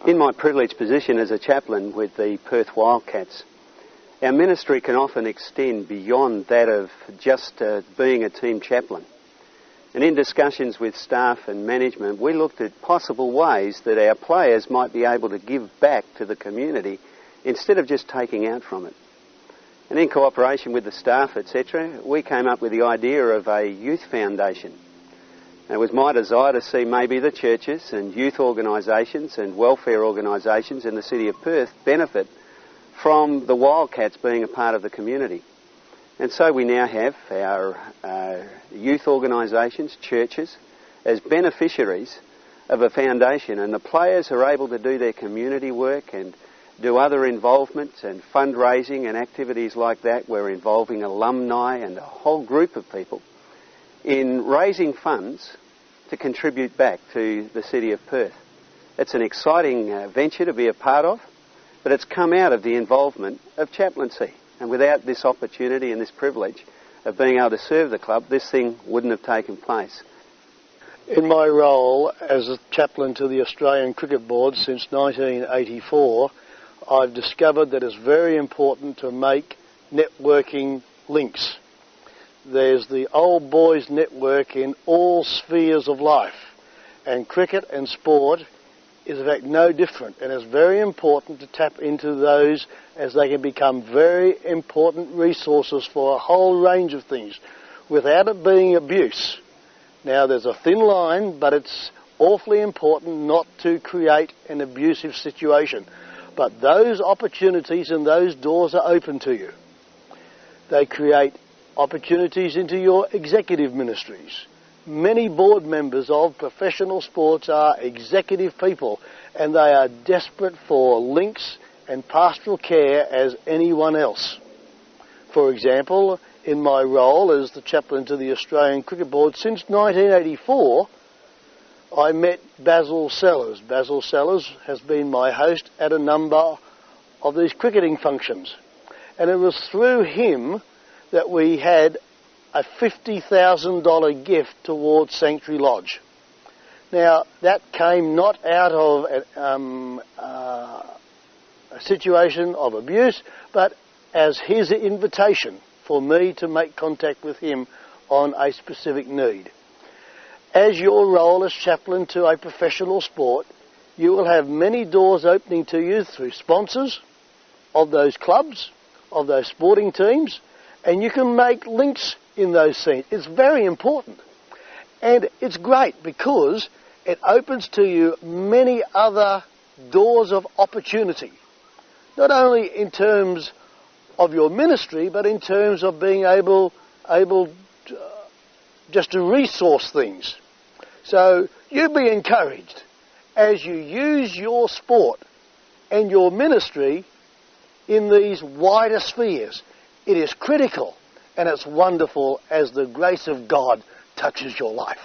In my privileged position as a chaplain with the Perth Wildcats, our ministry can often extend beyond that of just being a team chaplain. And in discussions with staff and management, we looked at possible ways that our players might be able to give back to the community instead of just taking out from it. And in cooperation with the staff, etc., we came up with the idea of a youth foundation. It was my desire to see maybe the churches and youth organisations and welfare organisations in the city of Perth benefit from the Wildcats being a part of the community. And so we now have our youth organisations, churches, as beneficiaries of a foundation, and the players are able to do their community work and do other involvements and fundraising and activities like that. We're involving alumni and a whole group of people in raising funds to contribute back to the city of Perth. It's an exciting venture to be a part of, but it's come out of the involvement of chaplaincy. And without this opportunity and this privilege of being able to serve the club, this thing wouldn't have taken place. In my role as a chaplain to the Australian Cricket Board since 1984, I've discovered that it's very important to make networking links. There's the old boys network in all spheres of life, and cricket and sport is in fact no different, and it's very important to tap into those as they can become very important resources for a whole range of things without it being abuse. Now there's a thin line, but it's awfully important not to create an abusive situation. But those opportunities and those doors are open to you. They create opportunities into your executive ministries. Many board members of professional sports are executive people, and they are desperate for links and pastoral care as anyone else. For example, in my role as the chaplain to the Australian Cricket Board since 1984, I met Basil Sellers. Basil Sellers has been my host at a number of these cricketing functions, and it was through him that we had a $50,000 gift towards Sanctuary Lodge. Now, that came not out of a situation of abuse, but as his invitation for me to make contact with him on a specific need. As your role as chaplain to a professional sport, you will have many doors opening to you through sponsors of those clubs, of those sporting teams, and you can make links in those scenes. It's very important. And it's great because it opens to you many other doors of opportunity, not only in terms of your ministry, but in terms of being able just to resource things. So you be encouraged as you use your sport and your ministry in these wider spheres. It is critical, and it's wonderful as the grace of God touches your life.